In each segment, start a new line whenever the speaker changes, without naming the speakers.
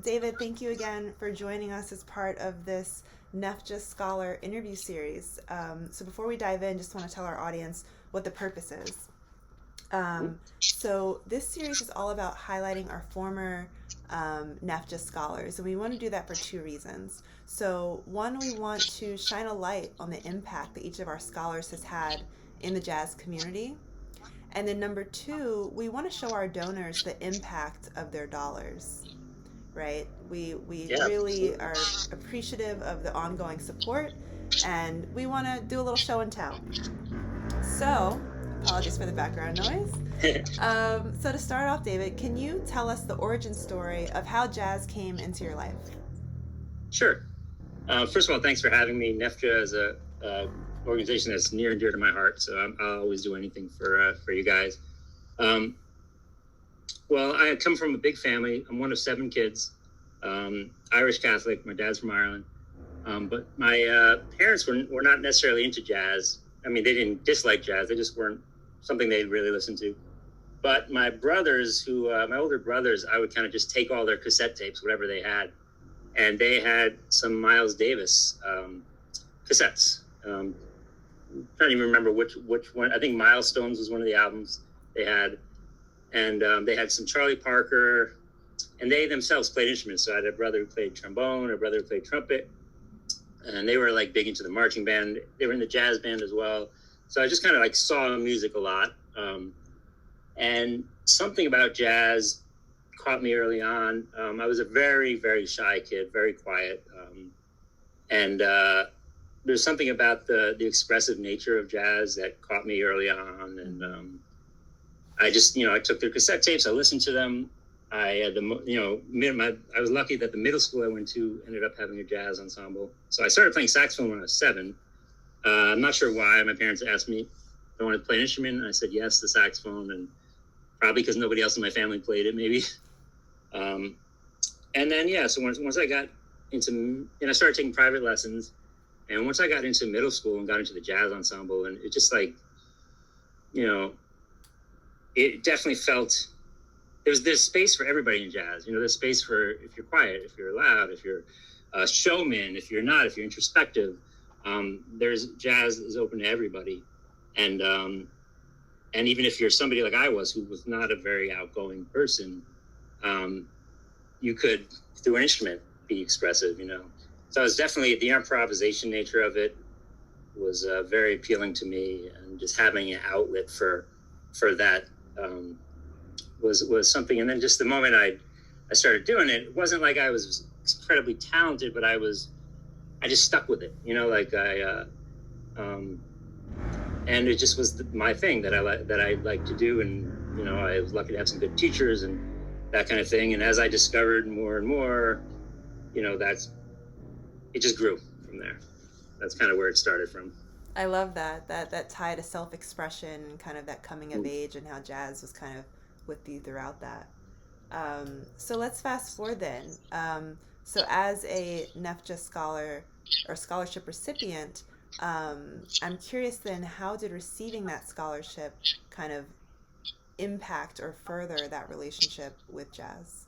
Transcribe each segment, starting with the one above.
David, thank you again for joining us as part of this NEFJA Scholar interview series. So before we dive in, just want to tell our audience what the purpose is. So this series is all about highlighting our former NEFJA scholars, and we want to do that for two reasons. So one, we want to shine a light on the impact that each of our scholars has had in the jazz community. And then number two, we want to show our donors the impact of their dollars, right? We
Yeah,
really
absolutely.
are appreciative of the ongoing support, and we want to do a little show and tell. So, apologies for the background noise. So to start off, David, can you tell us the origin story of how jazz came into your life?
Sure. First of all, thanks for having me. NEFJA is a organization that's near and dear to my heart, so I'll always do anything for you guys. Um, well, I come from a big family. I'm one of seven kids, Irish Catholic. My dad's from Ireland. But my parents were not necessarily into jazz. I mean, they didn't dislike jazz. They just weren't something they really listened to. But my brothers, my older brothers, I would kind of just take all their cassette tapes, whatever they had, and they had some Miles Davis cassettes. I'm trying to even remember which one. I think Milestones was one of the albums they had, and they had some Charlie Parker, and they themselves played instruments. So I had a brother who played trombone, a brother who played trumpet, and they were like big into the marching band. They were in the jazz band as well. So I just kind of like saw music a lot, and something about jazz caught me early on. I was a very, very shy kid, very quiet, and there's something about the expressive nature of jazz that caught me early on, and I just, I took their cassette tapes, I listened to them. I had I was lucky that the middle school I went to ended up having a jazz ensemble. So I started playing saxophone when I was 7. I'm not sure why. My parents asked me if I wanted to play an instrument, and I said yes, the saxophone, and probably because nobody else in my family played it, maybe. And then, so once I got into, and I started taking private lessons, and once I got into middle school and got into the jazz ensemble, and it just like, it definitely felt, there's space for everybody in jazz. There's space for if you're quiet, if you're loud, if you're a showman, if you're not, if you're introspective. There's jazz is open to everybody, and even if you're somebody like I was, who was not a very outgoing person, you could through an instrument be expressive. So it was definitely the improvisation nature of it was very appealing to me, and just having an outlet for that. Was something. And then just the moment I started doing it, it wasn't like I was incredibly talented, but I just stuck with it, and it just was my thing that I like to do. And, I was lucky to have some good teachers and that kind of thing. And as I discovered more and more, it just grew from there. That's kind of where it started from.
I love that tie to self-expression and kind of that coming of age, and how jazz was kind of with you throughout that. So let's fast forward then. So as a NEFJA scholar or scholarship recipient, I'm curious then, how did receiving that scholarship kind of impact or further that relationship with jazz?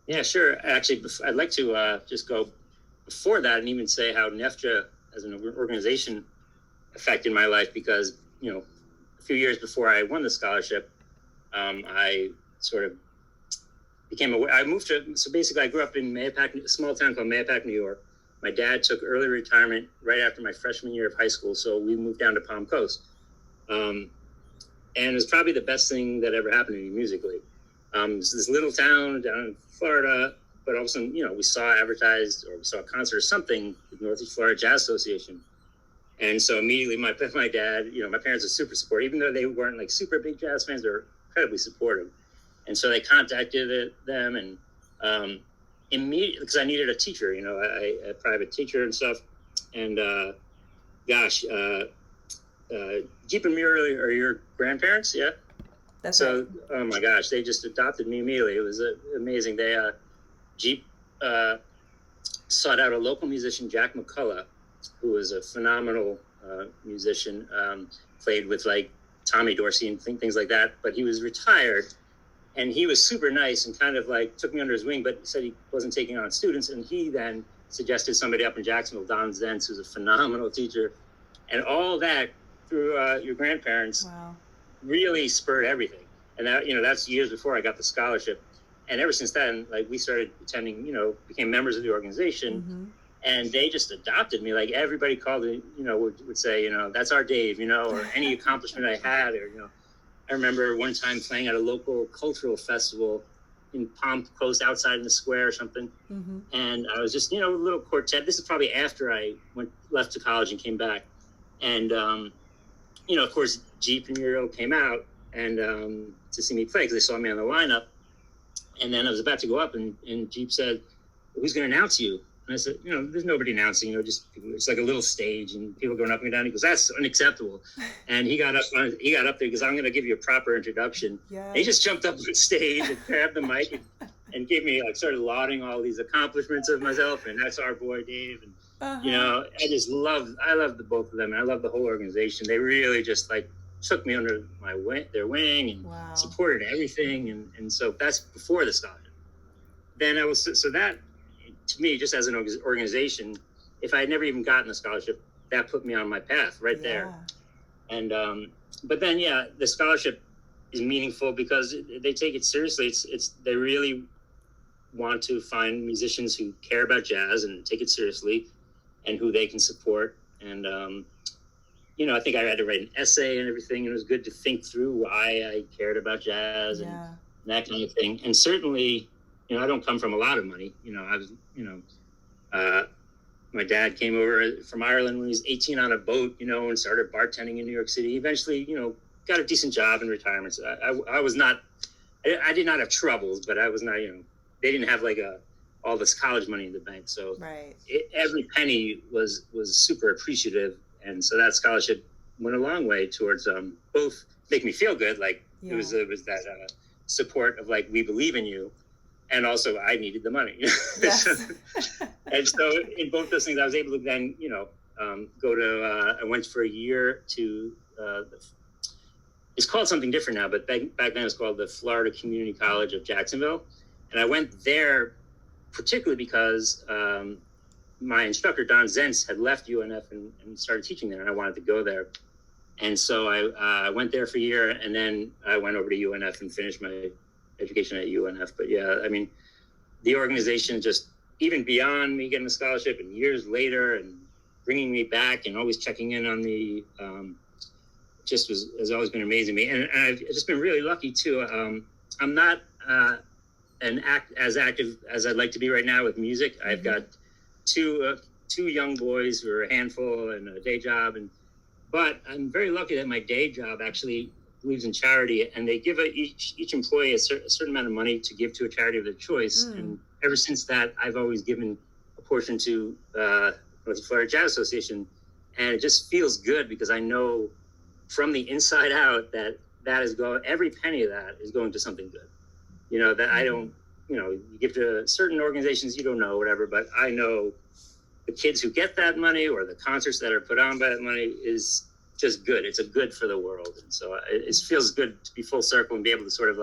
Yeah, sure. Actually, I'd like to just go before that and even say how NEFJA as an organization affected my life, because, a few years before I won the scholarship, I sort of became aware. I moved to, so basically I grew up in a small town called Mahopac, New York. My dad took early retirement right after my freshman year of high school, so we moved down to Palm Coast. And it was probably the best thing that ever happened to me musically. It's this little town down in Florida, but all of a sudden, we saw advertised, or we saw a concert or something with Northeast Florida Jazz Association. And so immediately my dad, my parents are super supportive, even though they weren't like super big jazz fans, they're incredibly supportive. And so they contacted them, and immediately, because I needed a teacher, a private teacher and stuff. And Jeep and Muriel are your grandparents, yeah?
That's
So,
right.
oh my gosh, they just adopted me immediately. It was amazing. Jeep sought out a local musician, Jack McCullough, who was a phenomenal musician, played with like Tommy Dorsey and things like that. But he was retired, And he was super nice and kind of like took me under his wing, but said he wasn't taking on students. And he then suggested somebody up in Jacksonville, Don Zentz, who's a phenomenal teacher. And all that through your grandparents
Wow.
really spurred everything. And that, that's years before I got the scholarship. And ever since then, like we started attending, became members of the organization.
Mm-hmm.
And they just adopted me. Like everybody called it, would say, that's our Dave, or any accomplishment I had, or, I remember one time playing at a local cultural festival in Palm Coast outside in the square or something.
Mm-hmm.
And I was just, a little quartet. This is probably after I left to college and came back. And, of course, Jeep and Muriel came out and to see me play because they saw me on the lineup. And then I was about to go up and Jeep said, "Who's going to announce you?" And I said, there's nobody announcing, just people, it's like a little stage and people going up and down. He goes, "That's unacceptable." And he got up there because I'm going to give you a proper introduction.
Yeah.
And he just jumped up on stage and grabbed the mic and gave me started lauding all these accomplishments of myself. And that's our boy, Dave. And, I love the both of them. And I love the whole organization. They really just took me under their wing and
wow.
supported everything. And so that's before the scholarship. Then that, to me, just as an organization, if I had never even gotten a scholarship, that put me on my path right there. And but then the scholarship is meaningful because they take it seriously. It's they really want to find musicians who care about jazz and take it seriously, and who they can support. And I think I had to write an essay and everything, and it was good to think through why I cared about jazz and that kind of thing. And certainly, I don't come from a lot of money. I was, my dad came over from Ireland when he was 18 on a boat, and started bartending in New York City. Eventually, got a decent job in retirement. So I was not, I did not have troubles, but I was not, they didn't have all this college money in the bank. So
right.
Every penny was super appreciative. And so that scholarship went a long way towards both make me feel good. It was that support of we believe in you. And also I needed the money.
Yes.
And so in both those things, I was able to then, go to, I went for a year to, it's called something different now, but back then it was called the Florida Community College of Jacksonville. And I went there particularly because my instructor, Don Zentz, had left UNF and started teaching there, and I wanted to go there. And so I went there for a year, and then I went over to UNF and finished my education at UNF. But the organization just, even beyond me getting a scholarship and years later and bringing me back and always checking in on me, has always been amazing to me. And I've just been really lucky too. I'm not as active as I'd like to be right now with music. Mm-hmm. I've got two young boys who are a handful and a day job, but I'm very lucky that my day job actually believes in charity, and they give each employee a certain amount of money to give to a charity of their choice. And ever since that, I've always given a portion to North Florida Jazz Association, and it just feels good because I know from the inside out that is every penny of that is going to something good. That I don't, you give to certain organizations you don't know, whatever, but I know the kids who get that money or the concerts that are put on by that money is just good. It's a good for the world. And so it feels good to be full circle and be able to sort of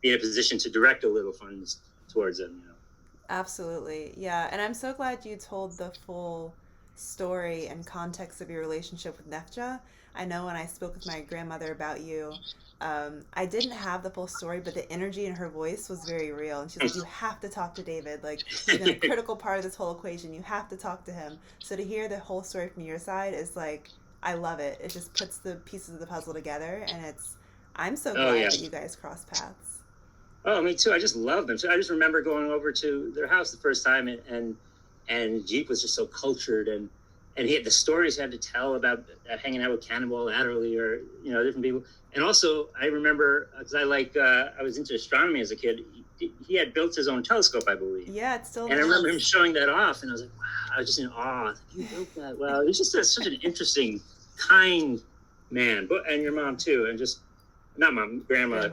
be in a position to direct a little funds towards them,
Absolutely. Yeah. And I'm so glad you told the full story and context of your relationship with NEFJA. I know when I spoke with my grandmother about you, I didn't have the full story, but the energy in her voice was very real. And she's like, "You have to talk to David. He's a critical part of this whole equation. You have to talk to him." So to hear the whole story from your side is I love it. It just puts the pieces of the puzzle together, and I'm so glad that you guys crossed paths.
Oh, me too. I just love them. So I just remember going over to their house the first time, and Jeep was just so cultured, and he had the stories he had to tell about hanging out with Cannonball Adderley or different people. And also I remember because I was into astronomy as a kid. He had built his own telescope, I believe.
Yeah, it's still.
And I remember him showing that off, and I was like, wow! I was just in awe. You built that? Wow! He's just such an interesting, kind man. And your mom too, and just not mom, grandma.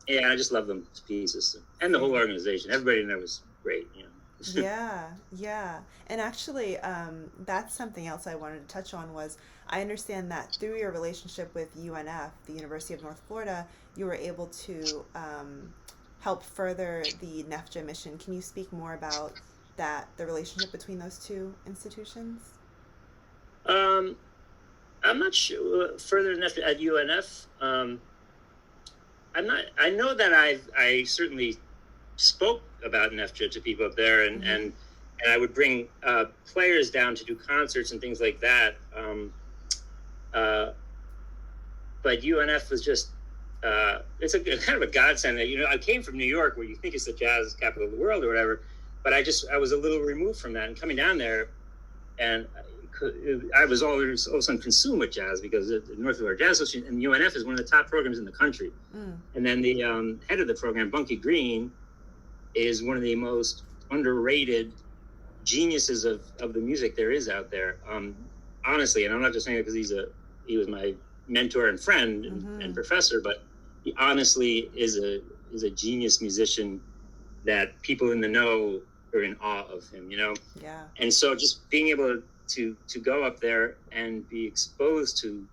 I just love them to pieces, and the whole organization. Everybody in there was great.
Yeah, yeah. And actually, that's something else I wanted to touch on was I understand that through your relationship with UNF, the University of North Florida, you were able to help further the NEFJA mission. Can you speak more about that, the relationship between those two institutions?
Um, I'm not sure further than at UNF. I'm not. I know that I certainly spoke about NEFJA to people up there,
Mm-hmm.
and I would bring players down to do concerts and things like that. Uh, but UNF was just it's a kind of a godsend. That I came from New York, where you think it's the jazz capital of the world or whatever, but I was a little removed from that, and coming down there, and I was always all of a sudden consumed with jazz because the North Florida Jazz Association and UNF is one of the top programs in the country.
Mm.
And then the head of the program, Bunky Green, is one of the most underrated geniuses of the music there is out there. Honestly, and I'm not just saying it because he was my mentor and friend and
Mm-hmm.
professor, but he honestly is a genius musician that people in the know are in awe of him.
Yeah.
And so just being able to go up there and be exposed to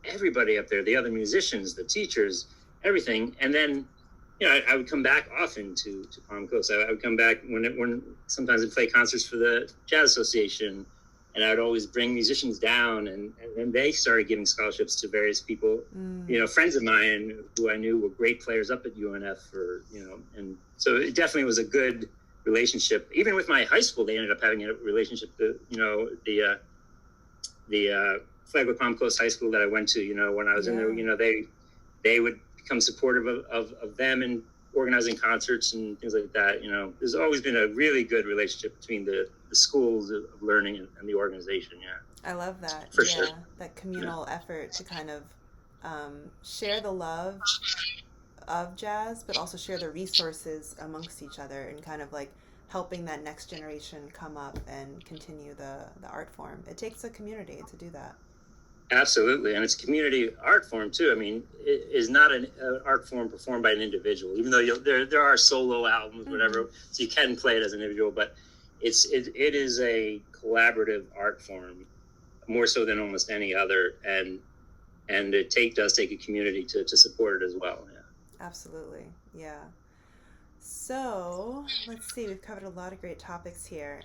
everybody up there, the other musicians, the teachers, everything, and then I would come back often to Palm Coast. I would come back when sometimes I'd play concerts for the Jazz Association, and I would always bring musicians down, and then they started giving scholarships to various people.
Mm.
Friends of mine who I knew were great players up at UNF, and so it definitely was a good relationship. Even with my high school, they ended up having a relationship. The Flagler Palm Coast High School that I went to, when I was in
Yeah.
there, they would become supportive of them and organizing concerts and things like that. There's always been a really good relationship between the schools of learning and the organization. Yeah,
I love that.
for
Yeah.
sure.
That
Yeah,
communal effort to kind of share the love of jazz, but also share the resources amongst each other and kind of like helping that next generation come up and continue the art form. It takes a community to do that.
absolutely. And it's a community art form too. I mean, it is not an art form performed by an individual, even though there are solo albums,
Mm-hmm.
whatever, so you can play it as an individual, but it is a collaborative art form more so than almost any other. And it does take a community to support it as well. Yeah.
Absolutely. Yeah. So let's see. We've covered a lot of great topics here.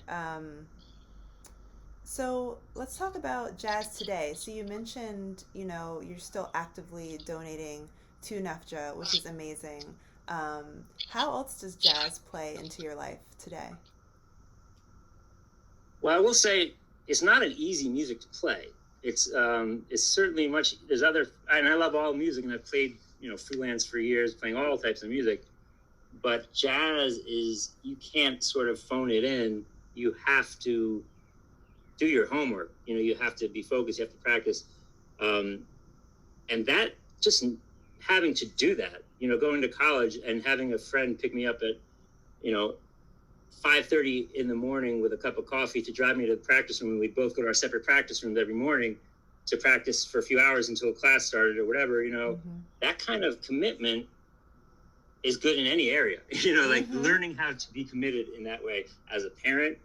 So let's talk about jazz today. So you mentioned, you're still actively donating to NEFJA, which is amazing. How else does jazz play into your life today?
Well, I will say it's not an easy music to play. It's certainly much. There's other, and I love all music, and I've played freelance for years, playing all types of music. But jazz is, you can't sort of phone it in. You have to do your homework. You have to be focused. You have to practice, um, and that just having to do that. Going to college and having a friend pick me up at you know 5:30 in the morning with a cup of coffee to drive me to the practice room. And we'd both go to our separate practice rooms every morning to practice for a few hours until class started or whatever.
Mm-hmm.
That kind of commitment is good in any area. Like
Mm-hmm.
learning how to be committed in that way as a parent,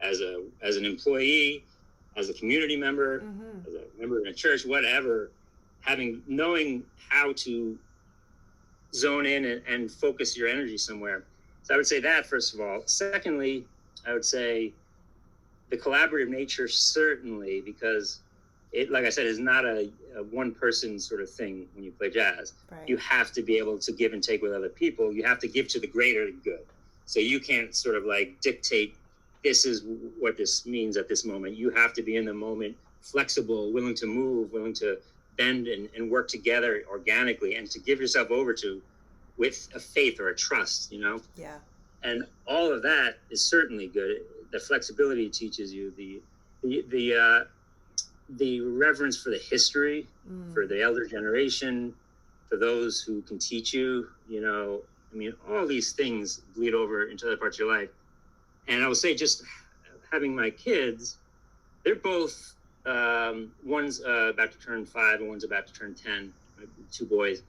as an employee, as a community member,
Mm-hmm.
as a member in a church, whatever. Knowing how to zone in and focus your energy somewhere. So I would say that, first of all. Secondly, I would say the collaborative nature, certainly, because it, like I said, is not a one person sort of thing when you play jazz.
Right.
You have to be able to give and take with other people. You have to give to the greater good. So you can't sort of like dictate, this is what this means at this moment. You have to be in the moment, flexible, willing to move, willing to bend and work together organically, and to give yourself over to with a faith or a trust.
Yeah.
And all of that is certainly good. The flexibility teaches you the reverence for the history, for
Mm.
the elder generation, for those who can teach you. I mean, all these things bleed over into other parts of your life. And I would say, just having my kids, they're both one's about to turn 5 and one's about to turn 10. Two boys,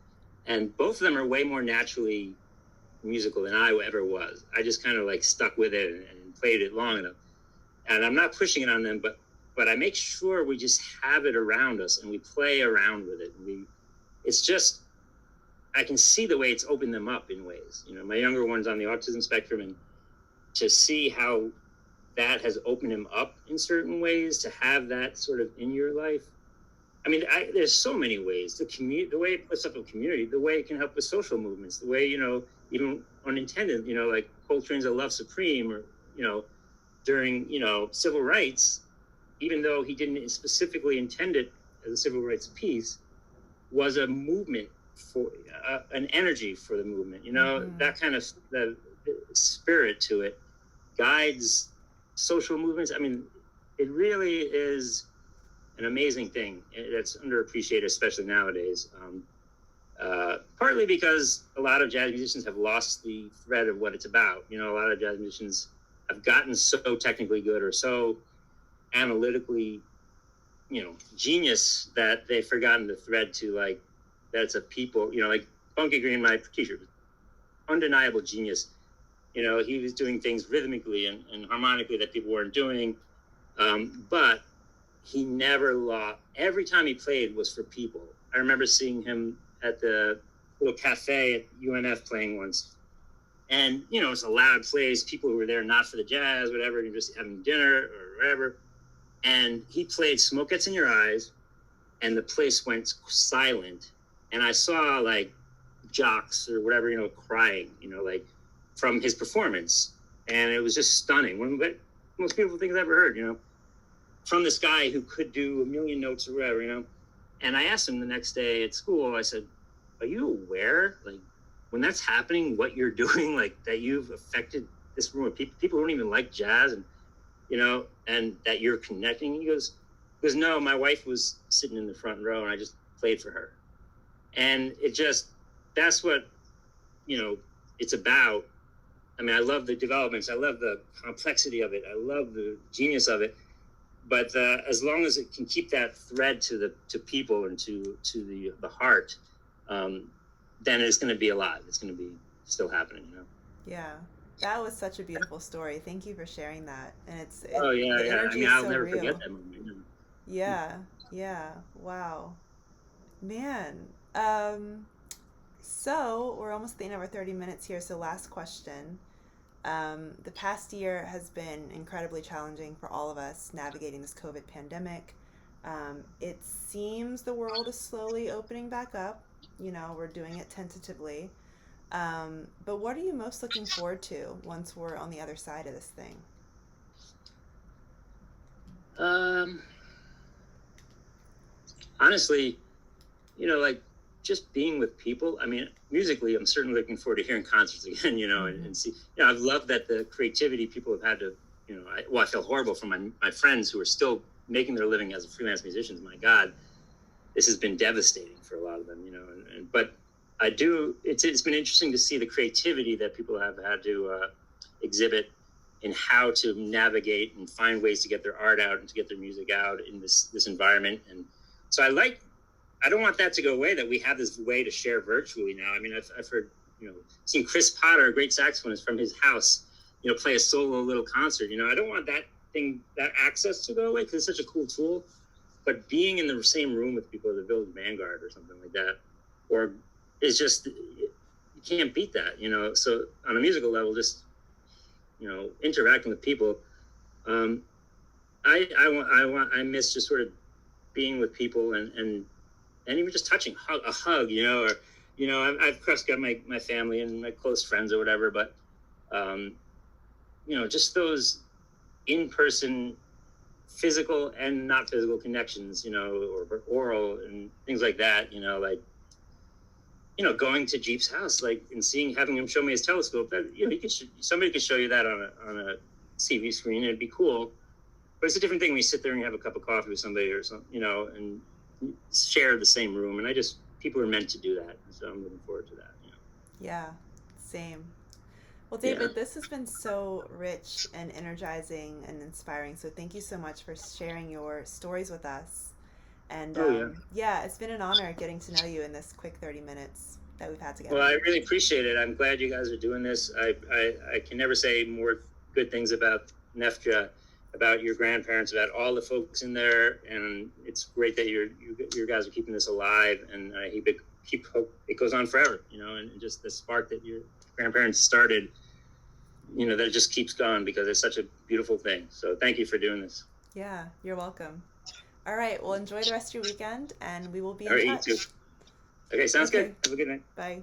and both of them are way more naturally musical than I ever was. I just kind of like stuck with it and played it long enough. And I'm not pushing it on them, but I make sure we just have it around us and we play around with it. It's just, I can see the way it's opened them up in ways. You know, my younger one's on the autism spectrum, and to see how that has opened him up in certain ways, to have that sort of in your life. I mean, there's so many ways. The way it puts up a community, the way it can help with social movements, the way, you know, even unintended, you know, like Coltrane's "A Love Supreme," or, you know, during, you know, civil rights, even though he didn't specifically intend it as a civil rights piece, was a movement for an energy for the movement. You know, that kind of the spirit to it guides social movements. I mean, it really is an amazing thing that's underappreciated, especially nowadays. Partly because a lot of jazz musicians have lost the thread of what it's about. You know, a lot of jazz musicians have gotten so technically good or so analytically, you know, genius, that they've forgotten the thread to, like, that it's a people, you know, like Bunky Green, my teacher, undeniable genius. You know, he was doing things rhythmically and harmonically that people weren't doing. But he never lost. Every time he played was for people. I remember seeing him at the little cafe at UNF playing once. And, you know, it's a loud place. People who were there not for the jazz, whatever, and just having dinner or whatever. And he played "Smoke Gets in Your Eyes," and the place went silent. And I saw, like, jocks or whatever, you know, crying, you know, like, from his performance. And it was just stunning. One of the most beautiful things I've ever heard, you know, from this guy who could do a million notes or whatever, you know. And I asked him the next day at school, I said, "Are you aware, like, when that's happening, what you're doing, like, that you've affected this room of people who don't even like jazz, and, you know, and that you're connecting?" He goes, "No, my wife was sitting in the front row and I just played for her." And it just, that's what, you know, it's about. I mean, I love the developments. I love the complexity of it. I love the genius of it. But as long as it can keep that thread to people and to the heart, then it's going to be alive. It's going to be still happening, you know?
Yeah. That was such a beautiful story. Thank you for sharing that. And
Oh, yeah,
the
yeah. I
energy
mean,
is
I'll
so
never
real.
forget that moment. You know?
Yeah. Yeah. Wow. Man. So we're almost at the end of our 30 minutes here. So last question. The past year has been incredibly challenging for all of us navigating this COVID pandemic. It seems the world is slowly opening back up. You know, we're doing it tentatively. But what are you most looking forward to once we're on the other side of this thing?
Honestly, you know, like, just being with people. I mean, musically, I'm certainly looking forward to hearing concerts again, you know, and see, you know, I've loved that the creativity people have had to, you know, I feel horrible for my friends who are still making their living as freelance musicians. My God, this has been devastating for a lot of them, you know, but it's been interesting to see the creativity that people have had to exhibit in how to navigate and find ways to get their art out and to get their music out in this environment. And so I don't want that to go away, that we have this way to share virtually now. I mean, I've heard, you know, seen Chris Potter, a great saxophonist, from his house, you know, play a solo little concert. You know, I don't want that access to go away, because it's such a cool tool. But being in the same room with people at the Village Vanguard or something like that, or is just, you can't beat that, you know. So on a musical level, just, you know, interacting with people. I miss just sort of being with people and even just touching a hug, you know, or, you know, I've of course got my family and my close friends or whatever, but, you know, just those in-person physical and not physical connections, you know, or oral and things like that, you know, like, you know, going to Jeep's house, like, and having him show me his telescope, that, you know, somebody could show you that on a TV screen, and it'd be cool. But it's a different thing when you sit there and have a cup of coffee with somebody or something, you know, and share the same room. And people are meant to do that. So I'm looking forward to that, you know.
Yeah, same. Well, David, this has been so rich and energizing and inspiring. So thank you so much for sharing your stories with us. And yeah, it's been an honor getting to know you in this quick 30 minutes that we've had together.
Well, I really appreciate it. I'm glad you guys are doing this. I can never say more good things about NEFJA, about your grandparents, about all the folks in there, and it's great that you guys are keeping this alive, and I hope it goes on forever, and just the spark that your grandparents started, that it just keeps going, because it's such a beautiful thing. So thank you for doing this.
Yeah, you're welcome. All right, well, enjoy the rest of your weekend, and we will be
All right,
in touch.
you too. Okay, sounds good. Have a good night.
Bye.